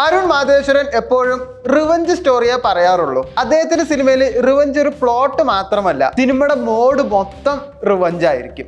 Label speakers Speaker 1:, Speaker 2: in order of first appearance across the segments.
Speaker 1: അരുൺ മാധവേശ്വരൻ എപ്പോഴും റിവഞ്ച് സ്റ്റോറിയെ പറയാറുള്ളൂ. അദ്ദേഹത്തിന്റെ സിനിമയിൽ റിവഞ്ച് ഒരു പ്ലോട്ട് മാത്രമല്ല, സിനിമയുടെ മോഡ് മൊത്തം റിവഞ്ച് ആയിരിക്കും.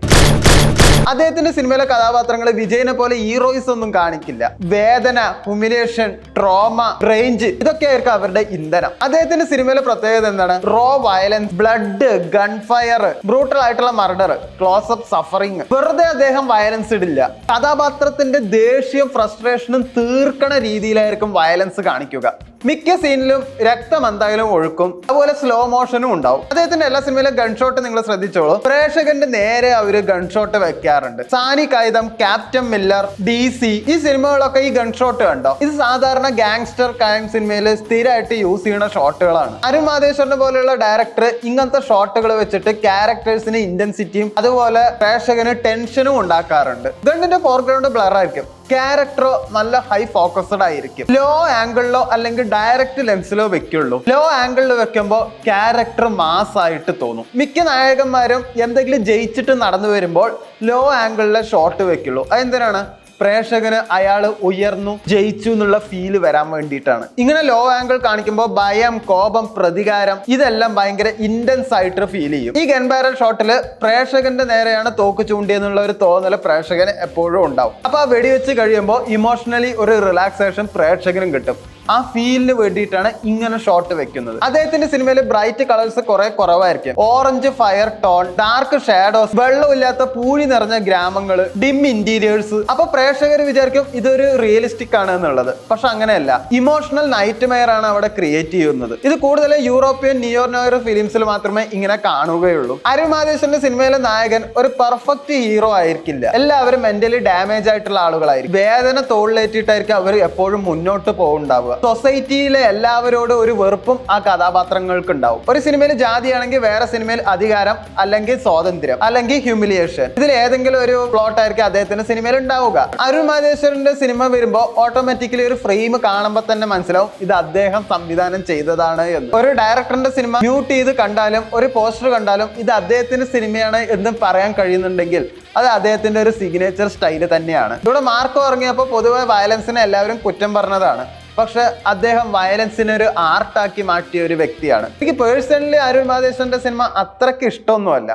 Speaker 1: അദ്ദേഹത്തിന്റെ സിനിമയിലെ കഥാപാത്രങ്ങൾ വിജയനെ പോലെ ഹീറോയിസ് ഒന്നും കാണിക്കില്ല. വേദന, ഹ്യൂമിലിയേഷൻ, ട്രോമ, റേഞ്ച് ഇതൊക്കെയായിരിക്കും അവരുടെ ഇന്ധനം. അദ്ദേഹത്തിന്റെ സിനിമയിലെ പ്രത്യേകത എന്താണ്? Raw violence, blood, gun fire, brutal ആയിട്ടുള്ള മർഡർ, ക്ലോസപ്പ്, സഫറിങ്. വെറുതെ അദ്ദേഹം വയലൻസ് ഇടില്ല. കഥാപാത്രത്തിന്റെ ദേഷ്യവും ഫ്രസ്ട്രേഷനും തീർക്കണ രീതിയിലായിരിക്കും വയലൻസ് കാണിക്കുക. മിക്ക സീനിലും രക്തം എന്തായാലും ഒഴുക്കും, അതുപോലെ സ്ലോ മോഷനും ഉണ്ടാവും. അദ്ദേഹത്തിന്റെ എല്ലാ സിനിമയിലും ഗൺഷോട്ട് നിങ്ങൾ ശ്രദ്ധിച്ചോളൂ. പ്രേക്ഷകന്റെ നേരെ അവര് ഗൺഷോട്ട് വെക്കാറുണ്ട്. സാനി കൈതം, ക്യാപ്റ്റൻ മില്ലർ, DC ഈ സിനിമകളൊക്കെ ഈ ഗൺഷോട്ട് കണ്ടോ? ഇത് സാധാരണ ഗാങ്സ്റ്റർ ക്രൈം സിനിമയിൽ സ്ഥിരമായിട്ട് യൂസ് ചെയ്യുന്ന ഷോട്ടുകളാണ്. അരുൺ മാധവേശ്വരനെ പോലെയുള്ള ഡയറക്ടർ ഇങ്ങനത്തെ ഷോട്ടുകൾ വെച്ചിട്ട് ക്യാരക്ടേഴ്സിന് ഇന്റൻസിറ്റിയും അതുപോലെ പ്രേക്ഷകന് ടെൻഷനും ഉണ്ടാക്കാറുണ്ട്. ഗണ്ണിന്റെ ഫോർഗ്രൗണ്ട് ബ്ലർ ആയിരിക്കും, ക്യാരക്ടറോ നല്ല ഹൈ ഫോക്കസ്ഡ് ആയിരിക്കും. ലോ ആംഗിളിലോ അല്ലെങ്കിൽ ഡയറക്റ്റ് ലെൻസിലോ വെക്കുള്ളൂ. ലോ ആംഗിളിൽ വെക്കുമ്പോൾ ക്യാരക്ടർ മാസ് ആയിട്ട് തോന്നും. മിക്ക നായകന്മാരും എന്തെങ്കിലും ജയിച്ചിട്ട് നടന്നു വരുമ്പോൾ ലോ ആംഗിളിലെ ഷോട്ട് വെക്കുള്ളൂ. അതെന്തിനാണ്? പ്രേക്ഷകന് അയാൾ ഉയർന്നു, ജയിച്ചു എന്നുള്ള ഫീല് വരാൻ വേണ്ടിയിട്ടാണ്. ഇങ്ങനെ ലോ ആംഗിൾ കാണിക്കുമ്പോൾ ഭയം, കോപം, പ്രതികാരം ഇതെല്ലാം ഭയങ്കര ഇന്റൻസ് ആയിട്ട് ഫീൽ ചെയ്യും. ഈ ഗൺ ബാരൽ ഷോട്ടില് പ്രേക്ഷകന്റെ നേരെയാണ് തോക്ക് ചൂണ്ടിയെന്നുള്ള ഒരു തോന്നല് പ്രേക്ഷകന് എപ്പോഴും ഉണ്ടാവും. അപ്പൊ ആ വെടിവെച്ച് കഴിയുമ്പോൾ ഇമോഷണലി ഒരു റിലാക്സേഷൻ പ്രേക്ഷകനും കിട്ടും. ആ ഫീലിന് വേണ്ടിയിട്ടാണ് ഇങ്ങനെ ഷോട്ട് വെക്കുന്നത്. അദ്ദേഹത്തിന്റെ സിനിമയിൽ ബ്രൈറ്റ് കളേഴ്സ് കുറെ കുറവായിരിക്കും. Orange fire tone, dark shadows, വെള്ളമില്ലാത്ത പൂഴി നിറഞ്ഞ ഗ്രാമങ്ങൾ, ഡിം ഇന്റീരിയേഴ്സ്. അപ്പൊ പ്രേക്ഷകർ വിചാരിക്കും ഇതൊരു റിയലിസ്റ്റിക് ആണ് എന്നുള്ളത്. പക്ഷെ അങ്ങനെയല്ല. ഇമോഷണൽ നൈറ്റ് മെയർ ആണ് അവിടെ ക്രിയേറ്റ് ചെയ്യുന്നത്. ഇത് കൂടുതൽ യൂറോപ്യൻ നിയോ നോയർ ഫിലിംസിൽ മാത്രമേ ഇങ്ങനെ കാണുകയുള്ളൂ. അരുൺ മാധവേശ്വരന്റെ സിനിമയിലെ നായകൻ ഒരു പെർഫെക്റ്റ് ഹീറോ ആയിരിക്കില്ല. എല്ലാവരും മെന്റലി ഡാമേജ് ആയിട്ടുള്ള ആളുകളായിരിക്കും. വേദന തോളിലേറ്റിട്ടായിരിക്കും അവർ എപ്പോഴും മുന്നോട്ട് പോകുന്നുണ്ടാവുക. സൊസൈറ്റിയിലെ എല്ലാവരോടും ഒരു വെറുപ്പും ആ കഥാപാത്രങ്ങൾക്ക് ഉണ്ടാവും. ഒരു സിനിമയിൽ ജാതിയാണെങ്കിൽ വേറെ സിനിമയിൽ അധികാരം, അല്ലെങ്കിൽ സ്വാതന്ത്ര്യം, അല്ലെങ്കിൽ ഹ്യൂമിലിയേഷൻ. ഇതിൽ ഏതെങ്കിലും ഒരു പ്ലോട്ട് ആയിരിക്കും അദ്ദേഹത്തിന്റെ സിനിമയിൽ ഉണ്ടാവുക. അരുൺ മാധവേശ്വരന്റെ സിനിമ വരുമ്പോൾ ഓട്ടോമാറ്റിക്കലി ഒരു ഫ്രെയിം കാണുമ്പോൾ തന്നെ മനസ്സിലാവും ഇത് അദ്ദേഹം സംവിധാനം ചെയ്തതാണ് എന്ന്. ഒരു ഡയറക്ടറിന്റെ സിനിമ മ്യൂട്ട് ചെയ്ത് കണ്ടാലും ഒരു പോസ്റ്റർ കണ്ടാലും ഇത് അദ്ദേഹത്തിന്റെ സിനിമയാണ് എന്ന് പറയാൻ കഴിയുന്നുണ്ടെങ്കിൽ അത് അദ്ദേഹത്തിന്റെ ഒരു സിഗ്നേച്ചർ സ്റ്റൈല് തന്നെയാണ്. ഇവിടെ മാർക്കോ ഇറങ്ങിയപ്പോൾ പൊതുവെ വയലൻസിനെ എല്ലാവരും കുറ്റം പറഞ്ഞതാണ്. പക്ഷെ അദ്ദേഹം വയലൻസിനെ ഒരു ആർട്ടാക്കി മാറ്റിയ ഒരു വ്യക്തിയാണ്. എനിക്ക് പേഴ്സണലി അരുൺ മാധവേശ്വരന്റെ സിനിമ അത്രയ്ക്ക് ഇഷ്ടമൊന്നുമല്ല.